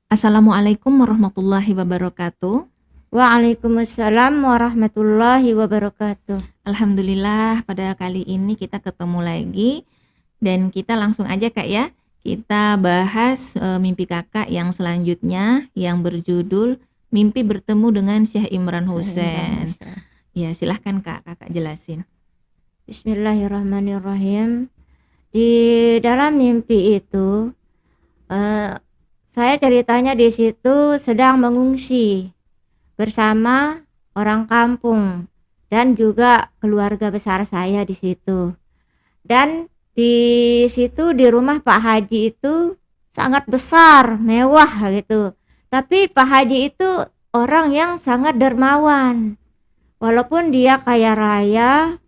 Assalamualaikum warahmatullahi wabarakatuh. Waalaikumsalam warahmatullahi wabarakatuh. Alhamdulillah pada kali ini kita ketemu lagi dan kita langsung aja Kak ya. Kita bahas mimpi Kakak yang selanjutnya yang berjudul Mimpi Bertemu dengan Syekh Imran Hussein. Ya, silahkan Kak, Kakak jelasin. Bismillahirrahmanirrahim. Di dalam mimpi itu saya ceritanya di situ sedang mengungsi bersama orang kampung dan juga keluarga besar saya di situ. Dan di situ di rumah Pak Haji itu sangat besar, mewah gitu. Tapi Pak Haji itu orang yang sangat dermawan. Walaupun dia kaya raya,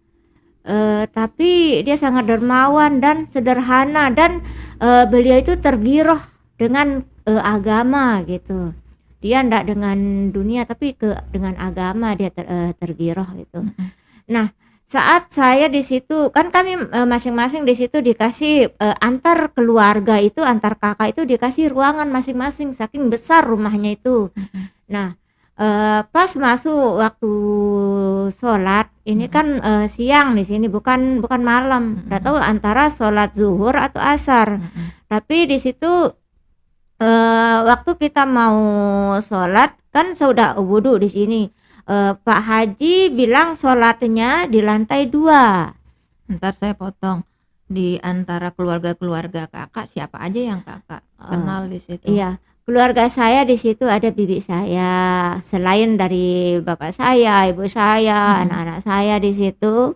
tapi dia sangat dermawan dan sederhana, dan beliau itu tergiroh dengan agama gitu. Dia enggak dengan dunia tapi dengan agama dia tergiroh gitu. Nah, saat saya di situ kan kami masing-masing di situ dikasih antar keluarga itu, antar kakak itu dikasih ruangan masing-masing saking besar rumahnya itu. Nah, pas masuk waktu sholat ini kan siang di sini, bukan malam. Enggak tahu antara sholat zuhur atau asar. Tapi di situ waktu kita mau sholat kan sudah wudu di sini. Pak Haji bilang sholatnya di lantai 2. Ntar saya potong. Di antara keluarga-keluarga Kakak siapa aja yang Kakak kenal di situ? Iya, keluarga saya di situ ada bibi saya, selain dari bapak saya, ibu saya, anak-anak saya di situ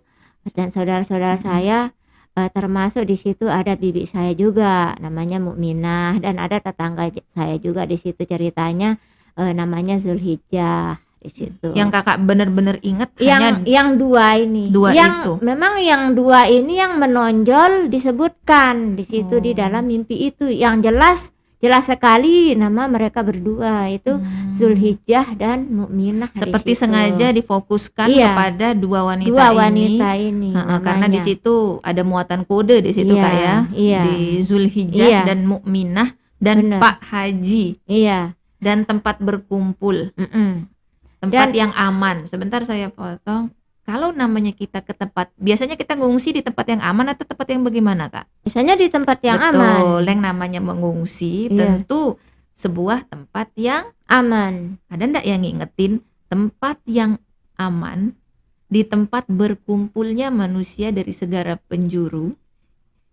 dan saudara-saudara saya. Termasuk di situ ada bibi saya juga namanya Mukminah, dan ada tetangga saya juga di situ ceritanya namanya Zulhijjah di situ. Yang Kakak benar-benar ingat yang 2 ini. Itu. Memang yang 2 ini yang menonjol disebutkan di situ di dalam mimpi itu. Yang jelas sekali nama mereka berdua itu Zulhijjah dan Mukminah. Seperti sengaja difokuskan kepada dua wanita ini. Karena di situ ada muatan kode di situ Kak ya. Di Zulhijjah dan Mukminah dan Pak Haji. Dan tempat berkumpul. Tempat yang aman. Sebentar saya potong. Kalau namanya kita ke tempat, biasanya kita ngungsi di tempat yang aman atau tempat yang bagaimana Kak? Biasanya di tempat yang aman. Betul, yang namanya mengungsi tentu sebuah tempat yang aman. Ada ndak yang ngingetin tempat yang aman, di tempat berkumpulnya manusia dari segala penjuru,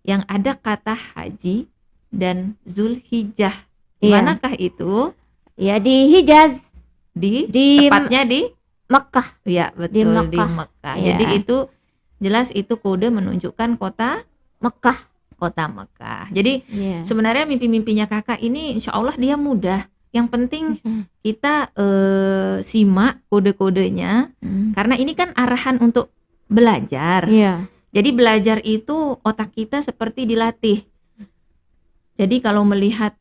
yang ada kata haji dan Zulhijjah. Di manakah itu? Ya di Hijaz. Tepatnya di Mekah. Ya betul, di Mekah. Jadi itu jelas itu kode menunjukkan kota Mekah. Kota Mekah. Jadi sebenarnya mimpi-mimpinya Kakak ini insya Allah dia mudah. Yang penting kita simak kode-kodenya, karena ini kan arahan untuk belajar. Jadi belajar itu otak kita seperti dilatih. Jadi kalau melihat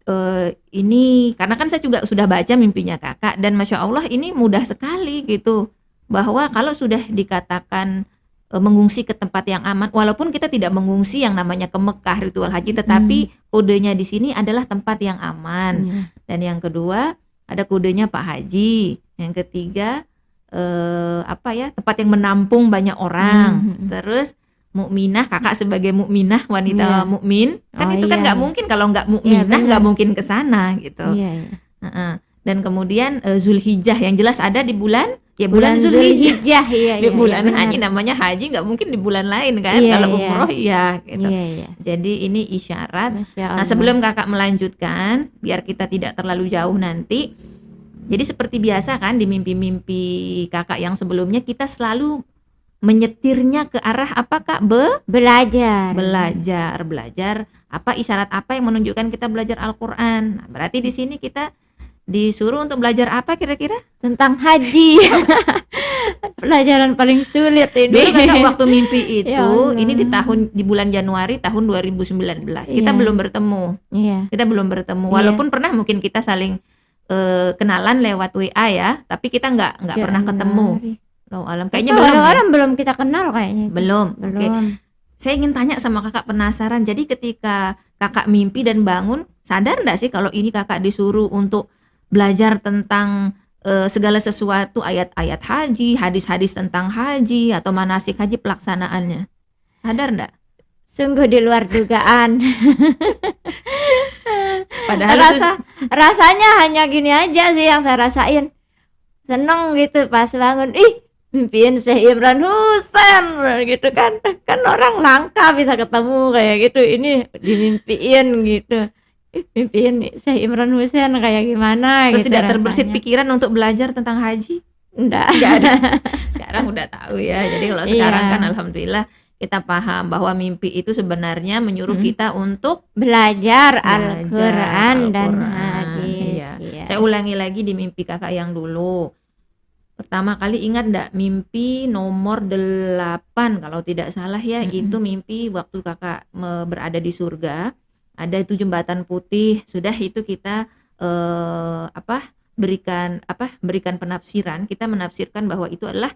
ini, karena kan saya juga sudah baca mimpinya Kakak, dan Masya Allah ini mudah sekali gitu, bahwa kalau sudah dikatakan mengungsi ke tempat yang aman, walaupun kita tidak mengungsi yang namanya ke Mekah ritual haji, tetapi kodenya di sini adalah tempat yang aman. Dan yang kedua ada kodenya Pak Haji. Yang ketiga tempat yang menampung banyak orang. Terus Mukminah, Kakak sebagai mukminah, wanita mukmin, kan itu kan nggak mungkin kalau nggak mukminah nggak mungkin ke sana gitu. Dan kemudian Zulhijjah yang jelas ada di bulan Zulhijjah. Di bulan haji, namanya haji nggak mungkin di bulan lain kan. Kalau umroh gitu. Jadi ini isyarat. Nah, sebelum Kakak melanjutkan, biar kita tidak terlalu jauh nanti. Jadi seperti biasa kan di mimpi-mimpi Kakak yang sebelumnya, kita selalu menyetirnya ke arah apa Kak? Belajar. Apa isyarat apa yang menunjukkan kita belajar Al-Qur'an? Nah, berarti di sini kita disuruh untuk belajar apa kira-kira? Tentang haji. Pelajaran paling sulit ini. Dulu Kakak waktu mimpi itu, ini di bulan Januari tahun 2019. Kita belum bertemu. Kita belum bertemu. Walaupun pernah mungkin kita saling kenalan lewat WA ya, tapi kita nggak pernah ketemu. Kayaknya belum kita kenal kayaknya. Belum. Oke. saya ingin tanya sama kakak, penasaran. Jadi ketika kakak mimpi dan bangun, sadar nggak sih kalau ini kakak disuruh untuk belajar tentang segala sesuatu, ayat-ayat haji, hadis-hadis tentang haji atau manasik haji pelaksanaannya? Sadar nggak? Sungguh di luar dugaan. Padahal rasanya hanya gini aja sih yang saya rasain. Seneng gitu pas bangun, mimpiin Syekh Imran Husain gitu kan orang langka bisa ketemu kayak gitu, ini dimimpiin gitu, mimpiin Syekh Imran Husain kayak gimana. Terus gitu tidak rasanya. terbersit pikiran untuk belajar tentang haji? Enggak ada. Sekarang udah tahu ya. Jadi kalau sekarang kan alhamdulillah kita paham bahwa mimpi itu sebenarnya menyuruh kita untuk belajar Al-Quran dan hadis. Iya. Saya ulangi lagi di mimpi kakak yang dulu. Pertama kali ingat enggak mimpi nomor 8 kalau tidak salah ya, itu mimpi waktu kakak berada di surga, ada itu jembatan putih, sudah itu kita berikan penafsiran, kita menafsirkan bahwa itu adalah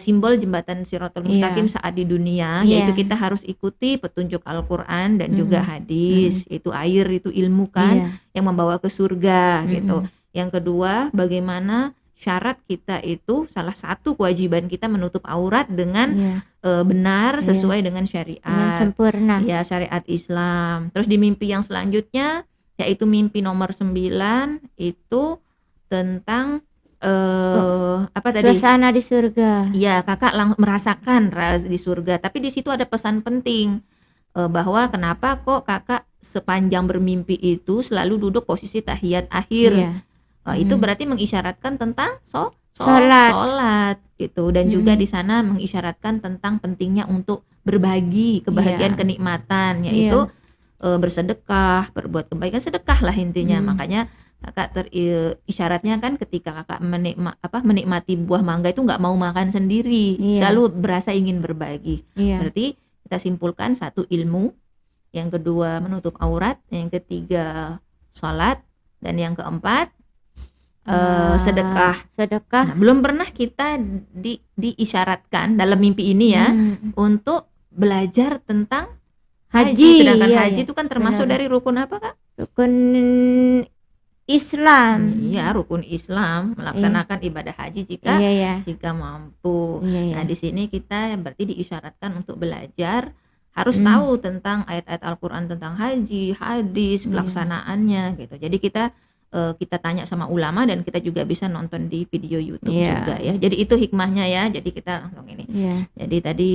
simbol jembatan Shirathul Mustaqim saat di dunia, yaitu kita harus ikuti petunjuk Al-Quran dan juga hadis, itu air, itu ilmu kan yang membawa ke surga gitu. Yang kedua, bagaimana syarat kita itu, salah satu kewajiban kita menutup aurat dengan benar sesuai dengan syariat, dengan sempurna ya, syariat Islam. Terus di mimpi yang selanjutnya yaitu mimpi nomor 9 itu tentang suasana di surga. Iya, kakak merasakan di surga, tapi di situ ada pesan penting bahwa kenapa kok kakak sepanjang bermimpi itu selalu duduk posisi tahiyat akhir. Itu berarti mengisyaratkan tentang sholat gitu, dan juga di sana mengisyaratkan tentang pentingnya untuk berbagi kebahagiaan, kenikmatan, yaitu bersedekah, berbuat kebaikan, sedekah lah intinya. Makanya kakak isyaratnya kan ketika kakak menikmati buah mangga itu nggak mau makan sendiri, selalu berasa ingin berbagi. Berarti kita simpulkan, satu ilmu, yang kedua menutup aurat, yang ketiga sholat, dan yang keempat sedekah. Nah, belum pernah kita diisyaratkan dalam mimpi ini ya untuk belajar tentang haji. Sedangkan haji itu kan termasuk dari rukun apa, Kak? Rukun Islam. Iya, rukun Islam, melaksanakan ibadah haji jika mampu. Nah, di sini kita berarti diisyaratkan untuk belajar, harus tahu tentang ayat-ayat Al-Quran tentang haji, hadis, pelaksanaannya gitu. Jadi kita tanya sama ulama, dan kita juga bisa nonton di video YouTube juga ya. Jadi itu hikmahnya ya. Jadi kita langsung ini. Jadi tadi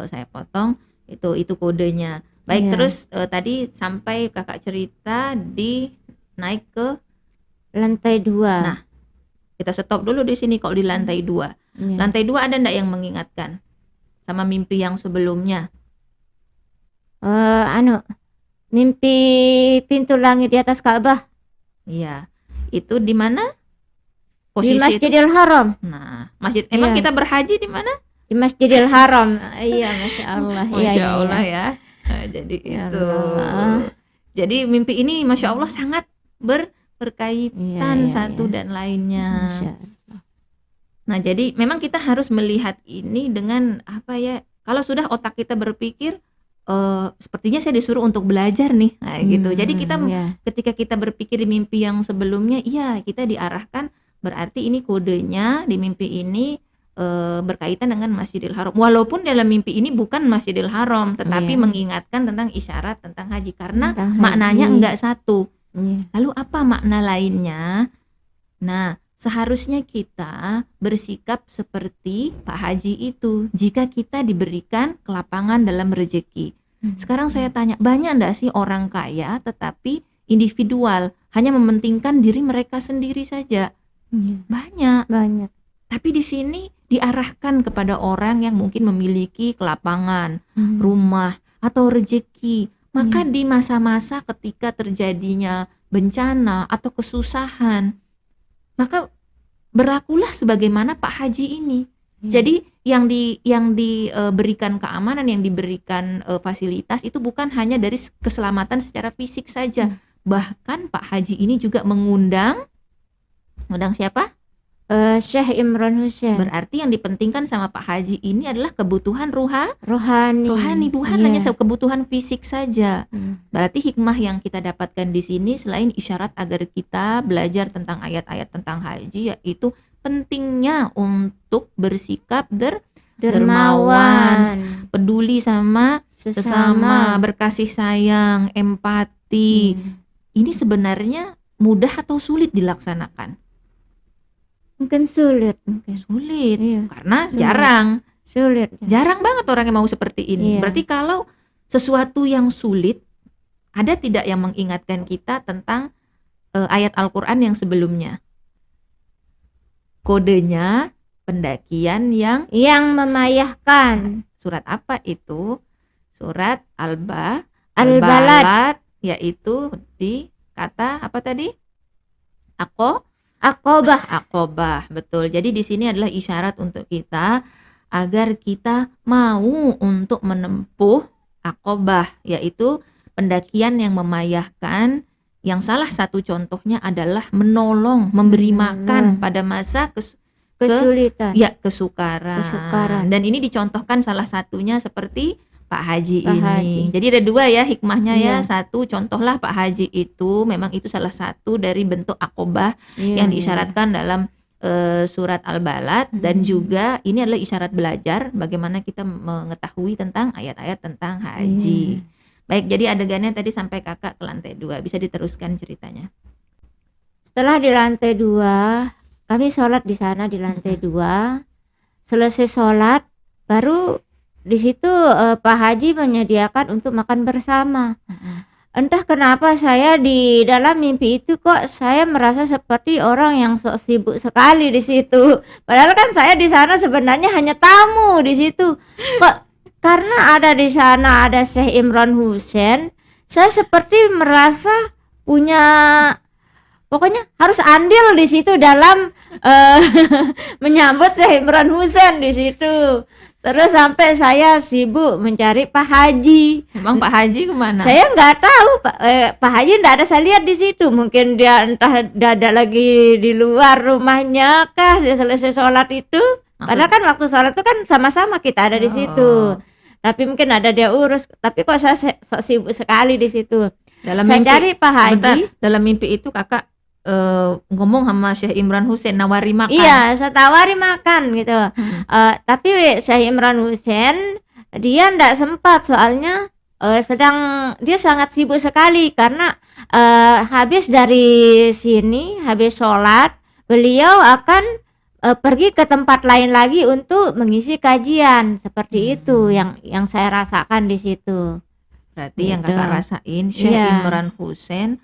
saya potong itu kodenya. Baik, terus tadi sampai kakak cerita di naik ke lantai 2. Nah, kita stop dulu di sini. Kalau di lantai 2, lantai 2 ada enggak yang mengingatkan sama mimpi yang sebelumnya? Mimpi pintu langit di atas Ka'bah. Iya, itu di mana? Posisi di Masjidil Haram. Nah, emang kita berhaji di mana? Di Masjidil Haram. Iya, Masya Allah. Masya Allah ya. Nah, jadi itu. Jadi mimpi ini Masya Allah sangat berkaitan satu dan lainnya. Nah, jadi memang kita harus melihat ini dengan apa ya? Kalau sudah otak kita berpikir, sepertinya saya disuruh untuk belajar nih, nah gitu. Jadi kita ketika kita berpikir di mimpi yang sebelumnya, kita diarahkan, berarti ini kodenya di mimpi ini berkaitan dengan Masjidil Haram. Walaupun dalam mimpi ini bukan Masjidil Haram, tetapi mengingatkan tentang isyarat tentang haji, karena maknanya enggak satu. Lalu apa makna lainnya? Nah, seharusnya kita bersikap seperti Pak Haji itu jika kita diberikan kelapangan dalam rezeki. Sekarang saya tanya, banyak enggak sih orang kaya tetapi individual, hanya mementingkan diri mereka sendiri saja? Banyak. Tapi di sini diarahkan kepada orang yang mungkin memiliki kelapangan, rumah atau rezeki. Maka di masa-masa ketika terjadinya bencana atau kesusahan, maka berlakulah sebagaimana Pak Haji ini. Jadi yang diberikan keamanan, yang diberikan fasilitas itu bukan hanya dari keselamatan secara fisik saja. Bahkan Pak Haji ini juga mengundang siapa? Syekh Imran Husain. Berarti yang dipentingkan sama Pak Haji ini adalah kebutuhan rohani, bukan hanya kebutuhan fisik saja. Berarti hikmah yang kita dapatkan di sini selain isyarat agar kita belajar tentang ayat-ayat tentang haji, yaitu pentingnya untuk bersikap dermawan, peduli sama sesama, berkasih sayang, empati. Ini sebenarnya mudah atau sulit dilaksanakan? Mungkin sulit. Iya. Karena sulit. Jarang banget orang yang mau seperti ini. Iya. Berarti kalau sesuatu yang sulit, ada tidak yang mengingatkan kita tentang ayat Al-Quran yang sebelumnya? Kodenya pendakian yang memayahkan. Surat apa itu? Surat Al-Balad, yaitu di kata apa tadi? Aqobah, betul. Jadi di sini adalah isyarat untuk kita agar kita mau untuk menempuh Aqobah, yaitu pendakian yang memayahkan, yang salah satu contohnya adalah menolong, memberi makan pada masa kesulitan. Kesukaran. Dan ini dicontohkan salah satunya seperti Pak Haji ini. Jadi ada dua ya hikmahnya ya. Satu, contohlah Pak Haji itu memang itu salah satu dari bentuk Aqobah yang diisyaratkan dalam surat Al-Balad, dan juga ini adalah isyarat belajar bagaimana kita mengetahui tentang ayat-ayat tentang haji. Baik, jadi adegannya tadi sampai kakak ke lantai 2. Bisa diteruskan ceritanya. Setelah di lantai 2, kami sholat di sana di lantai 2. Selesai sholat, baru di situ Pak Haji menyediakan untuk makan bersama. Entah kenapa saya di dalam mimpi itu kok saya merasa seperti orang yang sok sibuk sekali di situ. Padahal kan saya di sana sebenarnya hanya tamu di situ. Kok karena ada di sana ada Syekh Imran Husain, saya seperti merasa punya, pokoknya harus andil di situ dalam menyambut Syekh Imran Husain di situ. Terus sampai saya sibuk mencari Pak Haji. Emang Pak Haji kemana? Saya nggak tahu, Pak Haji nggak ada saya lihat di situ. Mungkin dia entah ada lagi di luar rumahnya kah, dia selesai sholat itu. Padahal kan waktu sholat itu kan sama-sama kita ada di situ. Tapi mungkin ada dia urus. Tapi kok saya sok sibuk sekali di situ. Saya cari Pak Haji. Dalam mimpi itu kakak ngomong sama Syekh Imran Husain, nawari makan. Iya, saya tawari makan gitu. Tapi Syekh Imran Husain dia ndak sempat, soalnya dia sangat sibuk sekali karena habis dari sini, habis sholat, beliau akan pergi ke tempat lain lagi untuk mengisi kajian. Seperti itu yang saya rasakan di situ. Berarti yang kakak rasain, Syekh Imran Husain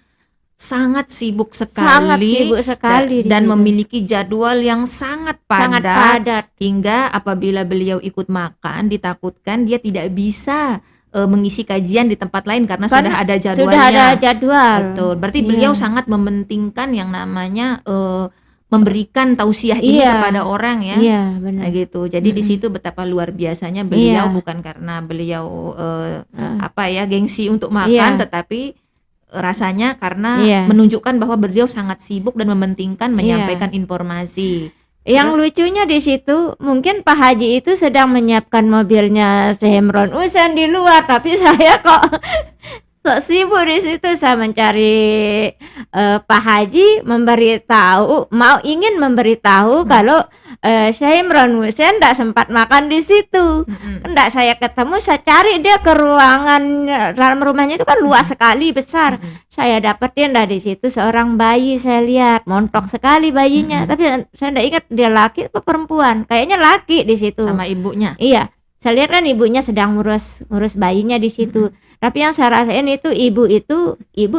sangat sibuk sekali dan memiliki jadwal yang sangat padat, hingga apabila beliau ikut makan ditakutkan dia tidak bisa mengisi kajian di tempat lain karena sudah ada jadwalnya. Betul. Berarti beliau sangat mementingkan yang namanya memberikan tausiah ini kepada orang ya. Iya, benar. Nah, gitu. Jadi di situ betapa luar biasanya beliau, bukan karena beliau gengsi untuk makan, tetapi rasanya karena menunjukkan bahwa beliau sangat sibuk dan mementingkan menyampaikan informasi. Yang lucunya di situ, mungkin Pak Haji itu sedang menyiapkan mobilnya Syekh Imran Husain di luar, tapi saya kok sok sibuk di situ. Saya mencari Pak Haji, ingin memberitahu kalau Syekh Imran Husain tidak sempat makan di situ. Tidak saya ketemu, saya cari dia ke ruangan dalam rumahnya itu kan luas sekali, besar. Saya dapetin di situ seorang bayi, saya lihat montok sekali bayinya. Tapi saya tidak ingat dia laki atau perempuan. Kayaknya laki di situ. Sama ibunya. Iya, saya lihat kan ibunya sedang ngurus bayinya di situ. Tapi yang saya rasain itu ibu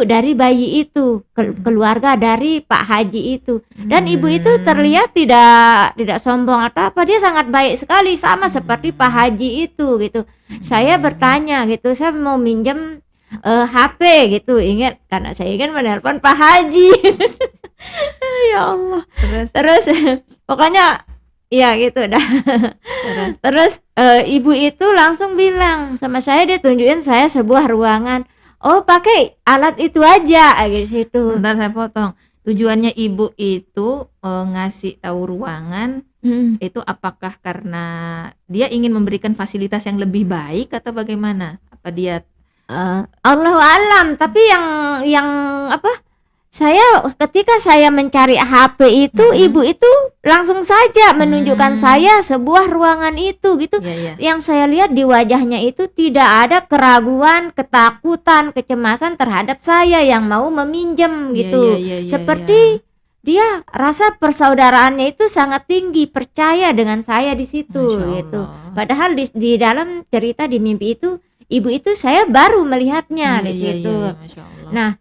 dari bayi itu, keluarga dari Pak Haji itu. Dan ibu itu terlihat tidak sombong atau apa, dia sangat baik sekali, sama seperti Pak Haji itu gitu. Saya bertanya gitu, saya mau minjem HP gitu, karena saya ingin menelpon Pak Haji. Ya Allah. Terus pokoknya iya gitu dah. Terus ibu itu langsung bilang sama saya, dia tunjukin saya sebuah ruangan. Oh, pakai alat itu aja gitu. Bentar saya potong. Tujuannya ibu itu ngasih tahu ruangan itu apakah karena dia ingin memberikan fasilitas yang lebih baik atau bagaimana? Apa dia Allahu alam, tapi yang apa? Ketika saya mencari HP itu, ibu itu langsung saja menunjukkan saya sebuah ruangan itu gitu. Yang saya lihat di wajahnya itu tidak ada keraguan, ketakutan, kecemasan terhadap saya yang mau meminjam gitu. Seperti dia rasa persaudaraannya itu sangat tinggi, percaya dengan saya di situ gitu. Padahal di dalam cerita di mimpi itu, ibu itu saya baru melihatnya di situ. Nah,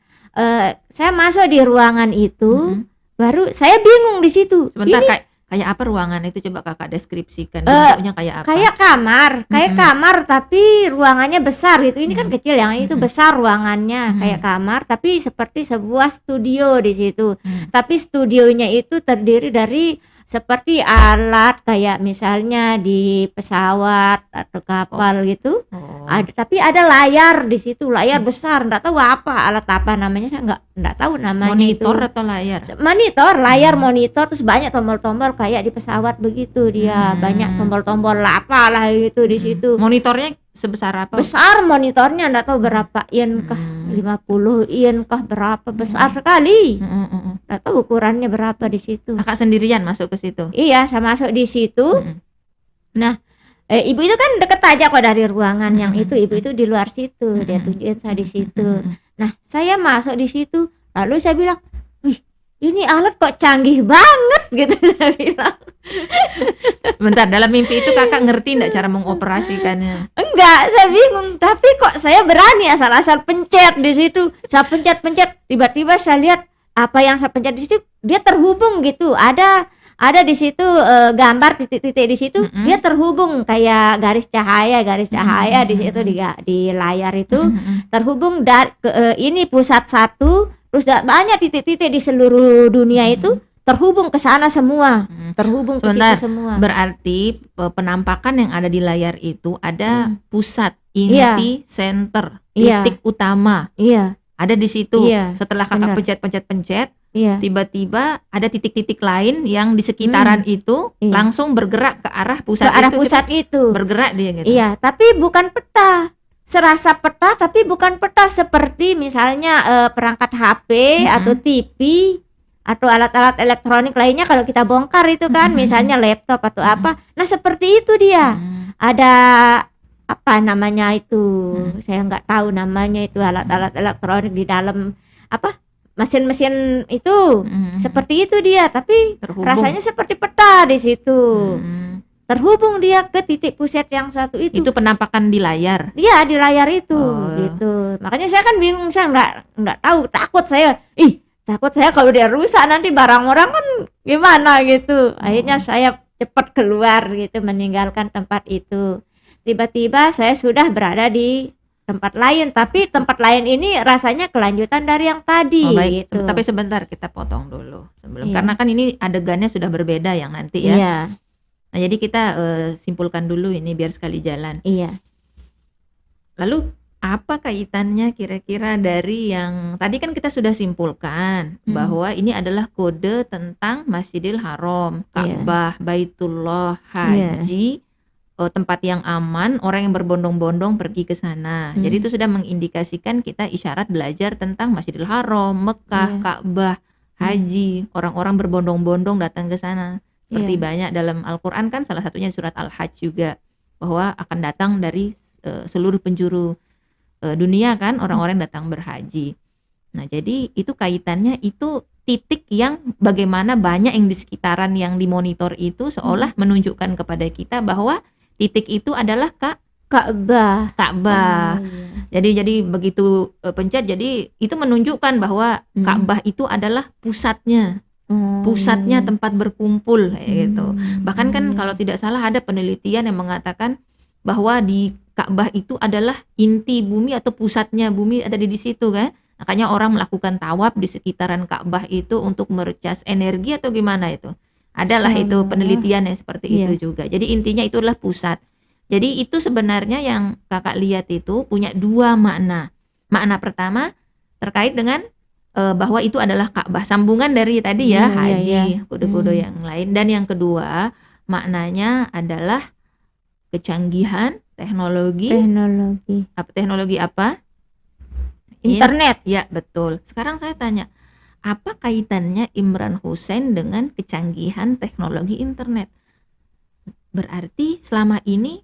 saya masuk di ruangan itu, baru saya bingung di situ. Sebentar, kayak apa ruangan itu, coba kakak deskripsikan bentuknya kayak apa? Kayak kamar tapi ruangannya besar gitu. Ini kan kecil, yang itu besar ruangannya, kayak kamar tapi seperti sebuah studio di situ. Tapi studionya itu terdiri dari seperti alat kayak misalnya di pesawat atau kapal gitu. Tapi ada layar di situ, layar besar, enggak tahu apa alat apa namanya, saya enggak tahu namanya. Monitor itu atau layar? Layar monitor, terus banyak tombol-tombol kayak di pesawat begitu dia. Banyak tombol-tombol apalah gitu di situ. Monitornya sebesar apa? Besar monitornya, enggak tahu berapa in kah, 50 in kah, berapa, besar sekali. Enggak tahu ukurannya berapa di situ. Kakak sendirian masuk ke situ? Iya, saya masuk di situ. Nah, ibu itu kan deket aja kok dari ruangan yang itu. Ibu itu di luar situ, dia tunjukin saya di situ. Nah, saya masuk di situ, lalu saya bilang, wih, ini alat kok canggih banget gitu saya bilang. Bentar, dalam mimpi itu kakak ngerti enggak cara mengoperasikannya? Enggak, saya bingung. Tapi kok saya berani asal-asal pencet di situ. Saya pencet, tiba-tiba saya lihat apa yang saya pencet di situ, dia terhubung gitu. Ada di situ gambar titik-titik di situ, dia terhubung kayak garis cahaya di situ di layar itu terhubung ini pusat satu, terus banyak titik-titik di seluruh dunia itu terhubung ke sana semua, terhubung ke situ semua. Berarti penampakan yang ada di layar itu ada pusat, inti, center, titik utama. Ada di situ. Setelah kakak pencet, tiba-tiba ada titik-titik lain yang di sekitaran itu langsung bergerak ke arah pusat itu. Bergerak dia gitu. Iya, tapi bukan peta. Serasa peta tapi bukan peta, seperti misalnya perangkat HP atau TV atau alat-alat elektronik lainnya kalau kita bongkar itu kan, misalnya laptop atau apa. Nah, seperti itu dia. Ada apa namanya itu? Saya nggak tahu namanya itu, alat-alat elektronik di dalam apa? Mesin-mesin itu. Seperti itu dia, tapi rasanya seperti peta di situ. Terhubung dia ke titik pusat yang satu itu. Itu penampakan di layar. Iya, di layar itu gitu. Makanya saya kan bingung, saya nggak tahu, takut saya. Takut saya kalau dia rusak nanti barang orang kan gimana gitu. Akhirnya saya cepat keluar gitu, meninggalkan tempat itu. Tiba-tiba saya sudah berada di tempat lain, tapi tempat lain ini rasanya kelanjutan dari yang tadi. Baik. Gitu. Tapi sebentar, kita potong dulu sebelum, karena kan ini adegannya sudah berbeda yang nanti ya. Nah, jadi kita simpulkan dulu ini biar sekali jalan. Lalu apa kaitannya kira-kira dari yang tadi kan kita sudah simpulkan bahwa ini adalah kode tentang Masjidil Haram, Ka'bah, Baitullah, haji, tempat yang aman, orang yang berbondong-bondong pergi ke sana. Jadi itu sudah mengindikasikan kita isyarat belajar tentang Masjidil Haram, Mekah, Ka'bah, haji, orang-orang berbondong-bondong datang ke sana. Seperti banyak dalam Al-Qur'an kan, salah satunya surat Al-Hajj juga, bahwa akan datang dari seluruh penjuru dunia kan orang-orang datang berhaji. Nah, jadi itu kaitannya, itu titik yang bagaimana banyak yang di sekitaran yang dimonitor itu seolah menunjukkan kepada kita bahwa titik itu adalah Ka'bah. Jadi begitu pencet, jadi itu menunjukkan bahwa Ka'bah itu adalah pusatnya. Pusatnya tempat berkumpul gitu. Bahkan kan kalau tidak salah ada penelitian yang mengatakan bahwa di Ka'bah itu adalah inti bumi atau pusatnya bumi ada di situ kan. Makanya orang melakukan tawaf di sekitaran Ka'bah itu untuk mercas energi atau gimana itu. Adalah itu penelitian yang seperti itu juga. Jadi intinya itu adalah pusat. Jadi itu sebenarnya yang kakak lihat itu punya dua makna. Makna pertama terkait dengan bahwa itu adalah Ka'bah. Sambungan dari tadi ya, haji, kode-kode Hmm. yang lain. Dan yang kedua, maknanya adalah kecanggihan teknologi. Teknologi apa? Internet. Ya, betul. Sekarang saya tanya, apa kaitannya Imran Hussein dengan kecanggihan teknologi internet? Berarti selama ini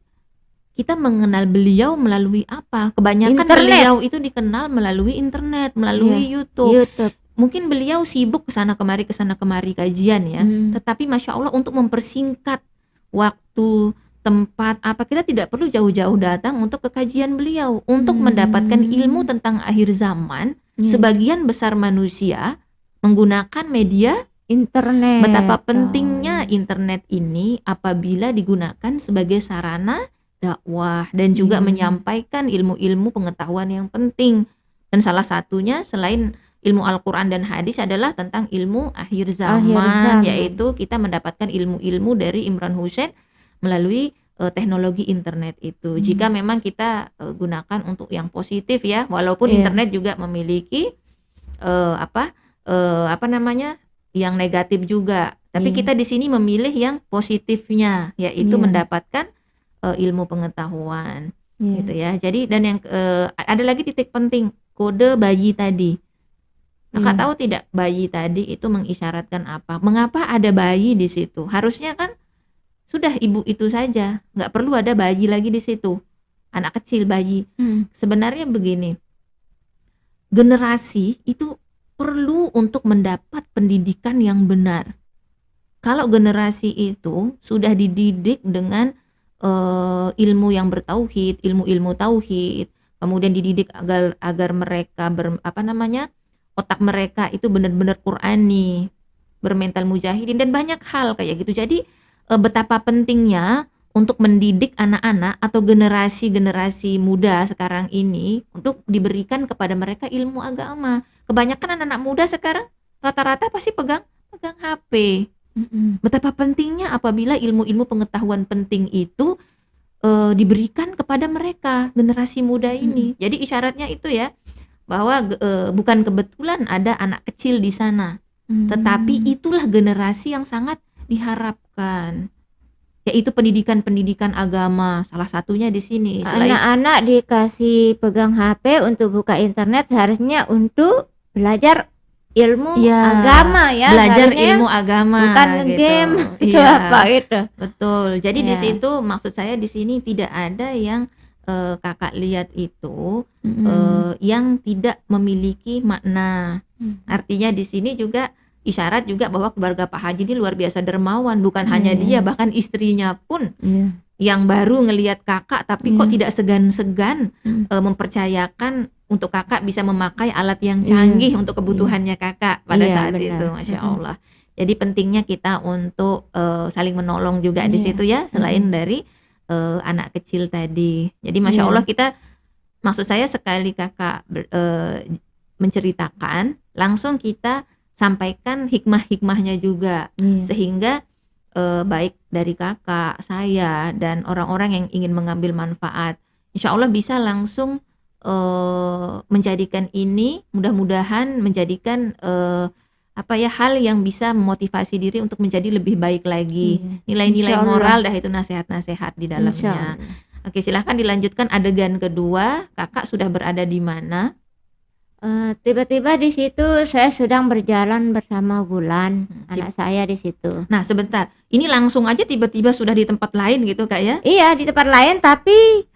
kita mengenal beliau melalui apa? Kebanyakan Internet. beliau itu dikenal melalui internet, melalui YouTube. Mungkin beliau sibuk kesana kemari kajian ya. Tetapi Masya Allah, untuk mempersingkat waktu, tempat apa, kita tidak perlu jauh-jauh datang untuk ke kajian beliau. Untuk mendapatkan ilmu tentang akhir zaman, sebagian besar manusia menggunakan media internet. Betapa pentingnya internet ini apabila digunakan sebagai sarana dakwah dan juga menyampaikan ilmu-ilmu pengetahuan yang penting. Dan salah satunya selain ilmu Al-Quran dan hadis adalah tentang ilmu akhir zaman, yaitu kita mendapatkan ilmu-ilmu dari Imran Hussein melalui teknologi internet itu. Jika memang kita gunakan untuk yang positif ya, walaupun internet juga memiliki yang negatif juga. Tapi kita di sini memilih yang positifnya, yaitu mendapatkan ilmu pengetahuan, gitu ya. Jadi dan yang ada lagi titik penting, kode bayi tadi. Kakak tahu tidak bayi tadi itu mengisyaratkan apa? Mengapa ada bayi di situ? Harusnya kan sudah ibu itu saja, nggak perlu ada bayi lagi di situ, anak kecil, bayi. Sebenarnya begini, generasi itu perlu untuk mendapat pendidikan yang benar. Kalau generasi itu sudah dididik dengan ilmu yang bertauhid, ilmu-ilmu tauhid, kemudian dididik agar mereka otak mereka itu benar-benar Qur'ani, bermental mujahidin dan banyak hal kayak gitu. Jadi betapa pentingnya untuk mendidik anak-anak atau generasi-generasi muda sekarang ini untuk diberikan kepada mereka ilmu agama. Kebanyakan anak-anak muda sekarang rata-rata pasti pegang HP. Betapa pentingnya apabila ilmu-ilmu pengetahuan penting itu diberikan kepada mereka, generasi muda ini. Jadi isyaratnya itu ya, bahwa bukan kebetulan ada anak kecil di sana, tetapi itulah generasi yang sangat diharapkan, yaitu pendidikan agama. Salah satunya di sini. Anak-anak dikasih pegang HP untuk buka internet seharusnya untuk belajar ilmu agama ya, belajar ilmu agama, bukan game itu apa itu. Betul. Jadi di situ maksud saya di sini tidak ada yang kakak lihat itu yang tidak memiliki makna. Artinya di sini juga isyarat juga bahwa keluarga Pak Haji ini luar biasa dermawan, bukan hanya dia, bahkan istrinya pun yang baru ngelihat kakak tapi kok tidak segan-segan mempercayakan untuk kakak bisa memakai alat yang canggih untuk kebutuhannya kakak pada saat itu, Masya Allah. Jadi pentingnya kita untuk saling menolong juga di situ ya, selain dari anak kecil tadi. Jadi Masya Allah kita, maksud saya sekali kakak menceritakan, langsung kita sampaikan hikmah-hikmahnya juga, sehingga baik dari kakak, saya, dan orang-orang yang ingin mengambil manfaat, insya Allah bisa langsung menjadikan ini, mudah-mudahan menjadikan hal yang bisa memotivasi diri untuk menjadi lebih baik lagi, nilai-nilai moral dah itu, nasihat-nasihat di dalamnya. Oke, silahkan dilanjutkan adegan kedua. Kakak sudah berada di mana? Tiba-tiba di situ saya sedang berjalan bersama Bulan, anak saya di situ. Nah sebentar, ini langsung aja tiba-tiba sudah di tempat lain gitu Kak ya? Iya, di tempat lain, tapi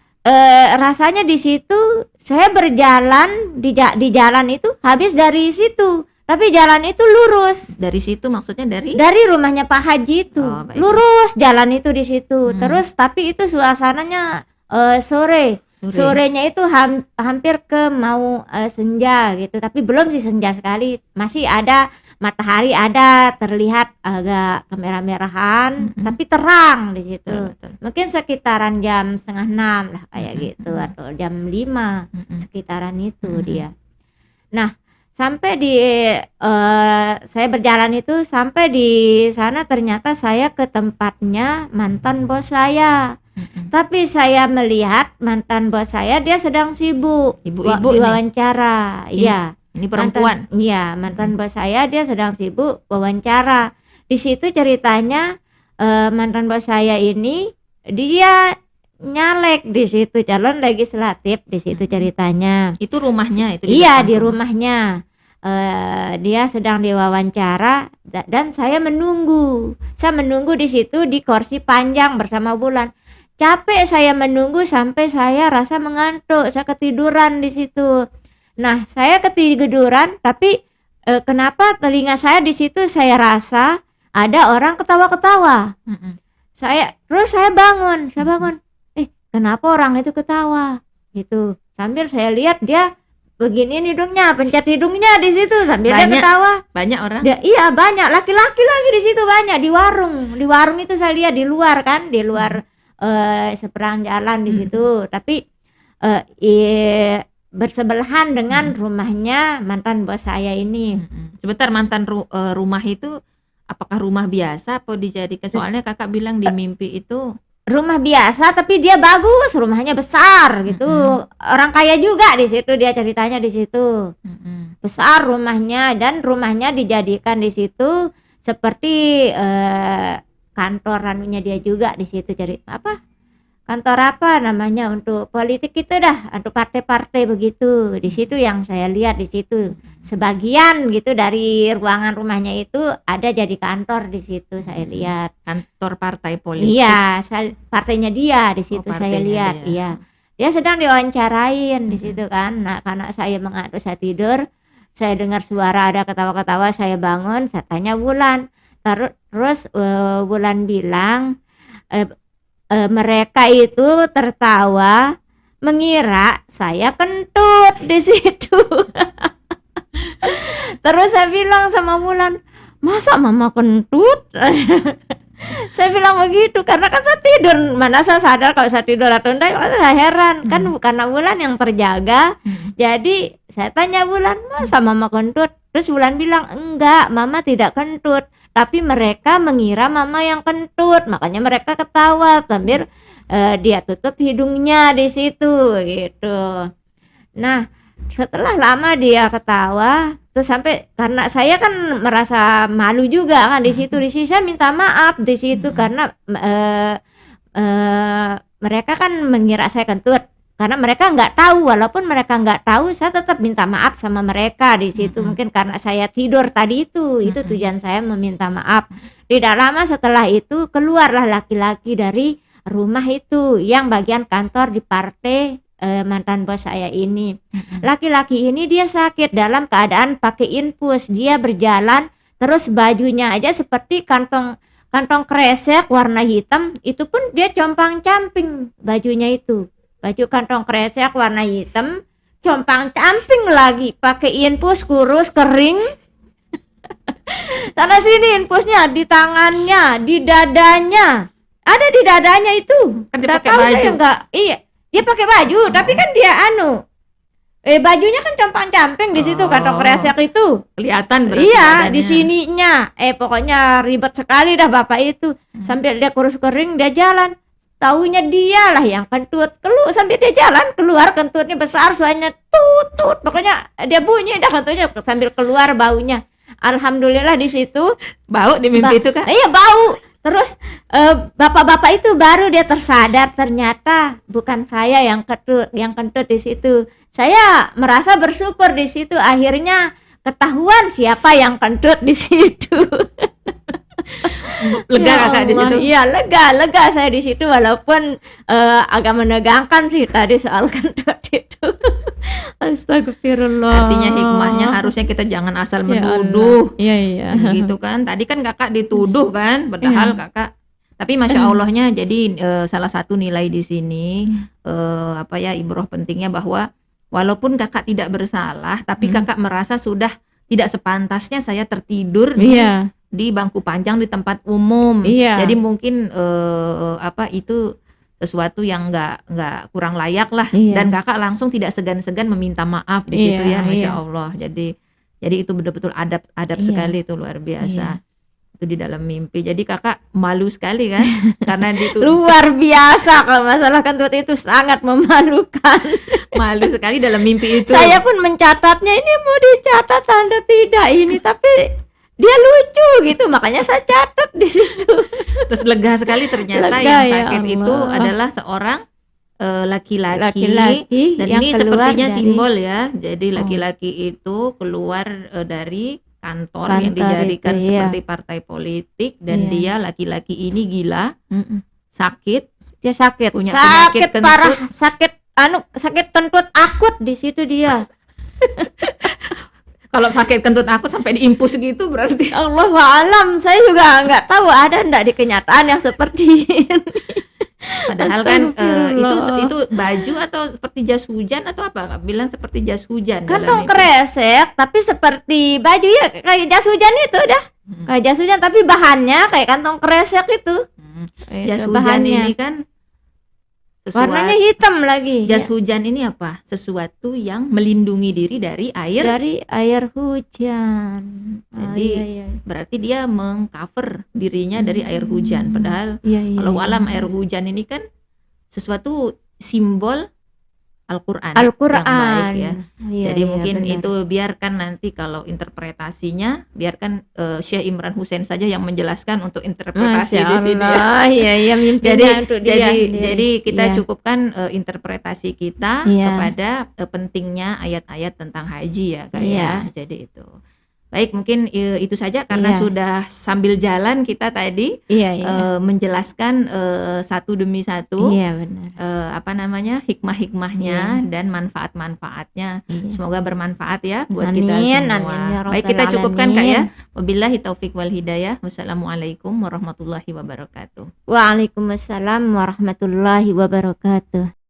rasanya di situ saya berjalan di jalan itu habis dari situ, tapi jalan itu lurus. Dari situ maksudnya dari rumahnya Pak Haji itu, lurus jalan itu di situ. Terus tapi itu suasananya sorenya itu hampir ke mau senja gitu, tapi belum sih senja sekali, masih ada matahari, ada terlihat agak kemerah-merahan, tapi terang di situ. Mungkin sekitaran jam 5:30 lah kayak gitu, atau jam 5 sekitaran itu dia. Nah, sampai saya berjalan itu sampai di sana, ternyata saya ke tempatnya mantan bos saya. Tapi saya melihat mantan bos saya dia sedang sibuk ibu-ibu diwawancara. Iya. Ini perempuan. Mantan bos saya dia sedang sibuk wawancara. Di situ ceritanya mantan bos saya ini dia nyalek di situ, calon legislatif di situ ceritanya. Itu rumahnya itu? Iya, di rumahnya. Dia sedang diwawancara dan saya menunggu. Saya menunggu di situ di kursi panjang bersama Wulan. Capek saya menunggu sampai saya rasa mengantuk, saya ketiduran di situ. Nah, saya ketiduran tapi kenapa telinga saya di situ saya rasa ada orang ketawa-ketawa. Terus saya bangun. Kenapa orang itu ketawa? Gitu. Sambil saya lihat dia beginiin hidungnya, pencet hidungnya di situ sambil dia ketawa. Banyak orang? Iya, banyak. Laki-laki lagi di situ banyak di warung. Di warung itu saya lihat di luar kan, di luar seberang jalan di situ. Tapi bersebelahan dengan rumahnya mantan bos saya ini. Sebentar, mantan rumah itu apakah rumah biasa atau dijadikan? Soalnya kakak bilang di mimpi itu rumah biasa tapi dia bagus, rumahnya besar gitu. Orang kaya juga di situ, dia ceritanya di situ. Besar rumahnya dan rumahnya dijadikan di situ seperti kantor anunya dia juga di situ, kantor apa namanya untuk politik itu dah, untuk partai-partai begitu. Di situ yang saya lihat di situ. Sebagian gitu dari ruangan rumahnya itu ada jadi kantor di situ saya lihat. Kantor partai politik. Iya, partainya dia di situ saya lihat. Iya. Dia sedang diwawancarain di situ kan. Nah, karena saya mengantuk, saya tidur, saya dengar suara ada ketawa-ketawa, saya bangun, saya tanya Wulan. Terus Wulan bilang mereka itu tertawa mengira saya kentut di situ. Terus saya bilang sama Wulan, masa mama kentut? Saya bilang begitu karena kan saya tidur, mana saya sadar kalau saya tidur atau enggak. Saya heran kan karena Wulan yang terjaga. Jadi saya tanya Wulan, masa mama kentut? Terus Wulan bilang, enggak, mama tidak kentut, tapi mereka mengira mama yang kentut, makanya mereka ketawa sambil dia tutup hidungnya di situ gitu. Nah, setelah lama dia ketawa, terus sampai karena saya kan merasa malu juga kan di situ saya minta maaf di situ karena mereka kan mengira saya kentut. Karena mereka nggak tahu, walaupun mereka nggak tahu, saya tetap minta maaf sama mereka di situ. Mungkin karena saya tidur tadi itu tujuan saya meminta maaf. Tidak lama setelah itu keluarlah laki-laki dari rumah itu yang bagian kantor di partai mantan bos saya ini. Laki-laki ini dia sakit dalam keadaan pakai infus. Dia berjalan terus bajunya aja seperti kantong kresek warna hitam, itu pun dia compang-camping bajunya itu. Baju kantong kresek warna hitam, compang-camping lagi, pakai infus kurus kering. Sana sini infusnya di tangannya, di dadanya. Ada di dadanya itu. Kan dia pakai baju. Saya enggak. Iya, dia pakai baju, tapi kan dia bajunya kan compang-camping di situ kantong kresek itu. Kelihatan berarti. Iya, di sininya. Pokoknya ribet sekali dah bapak itu. Sambil dia kurus kering dia jalan. Taunya dialah yang kentut, sambil dia jalan keluar kentutnya besar, suaranya tutut, pokoknya dia bunyi dah kentutnya sambil keluar baunya. Alhamdulillah di situ bau di mimpi itu kan? Iya bau. Terus bapak-bapak itu baru dia tersadar ternyata bukan saya yang kentut di situ. Saya merasa bersyukur di situ akhirnya ketahuan siapa yang kentut di situ. Lega kakak di situ? Iya, lega saya di situ walaupun agak menegangkan sih tadi soal kentut itu. Astagfirullah. Artinya hikmahnya harusnya kita jangan asal menuduh. Iya. Gitu kan. Tadi kan kakak dituduh kan, padahal kakak. Tapi masya Allahnya jadi salah satu nilai di sini ibrah pentingnya bahwa walaupun kakak tidak bersalah, tapi kakak merasa sudah tidak sepantasnya saya tertidur di bangku panjang di tempat umum. Jadi mungkin itu sesuatu yang nggak kurang layak lah. Dan kakak langsung tidak segan-segan meminta maaf di situ ya, masya Allah. Jadi itu betul-betul adab sekali, itu luar biasa. itu di dalam mimpi. Jadi Kakak malu sekali kan karena Luar biasa, kalau masalah kentut itu sangat memalukan. malu sekali dalam mimpi itu. Saya pun mencatatnya, ini mau dicatat Anda tidak ini, tapi dia lucu gitu, makanya saya catat di situ. Terus lega sekali ternyata Lega, yang ya sakit itu Allah. adalah seorang laki-laki Laki-laki dan yang ini keluar sepertinya dari- simbol ya. Jadi Oh. laki-laki itu keluar dari kantor yang Kantor dijadikan itu, iya. seperti partai politik dan Iya. dia laki-laki ini gila, Mm-mm. sakit, Dia sakit, Punya penyakit sakit parah, kentut. sakit kentut akut di situ dia. kalau sakit kentut aku sampai diimpus gitu berarti. Allah alam, saya juga nggak tahu ada ndak di kenyataan yang seperti ini. Padahal kan Astagfirullah. itu baju atau seperti jas hujan atau apa? Kak bilang seperti jas hujan. dalam Kantong mimpi. kresek tapi seperti baju, ya kayak jas hujan itu dah. Hmm. Kayak jas hujan tapi bahannya kayak kantong kresek itu. Jas Itu hujan bahannya. ini kan Warnanya hitam lagi. jas Ya, hujan ini apa? Sesuatu yang melindungi diri dari air. dari air hujan. Jadi, iya. Berarti dia mengcover dirinya dari air hujan. Padahal Iya, kalau iya. alam air hujan ini kan sesuatu simbol Al-Qur'an Al-Qur'an. yang baik ya. Iya, Jadi iya, mungkin benar. itu biarkan nanti kalau interpretasinya biarkan Syekh Imran Hussein saja yang menjelaskan untuk interpretasi Masya di sini ya. Allah, iya iya mimpinya Jadi untuk dia sendiri. jadi kita Iya. cukupkan interpretasi kita Iya. kepada pentingnya ayat-ayat tentang haji ya Kak Iya. ya. Jadi itu. Baik, mungkin itu saja karena Iya. sudah sambil jalan kita tadi Iya iya. menjelaskan satu demi satu Iya benar. apa namanya hikmah-hikmahnya dan manfaat-manfaatnya. Iya. Semoga bermanfaat ya buat kita Amin, semua. amin, ya Baik, Rabbal kita cukupkan Kak ya. alamin. Wabillahi taufik wal hidayah. Wassalamualaikum warahmatullahi wabarakatuh. Waalaikumsalam warahmatullahi wabarakatuh.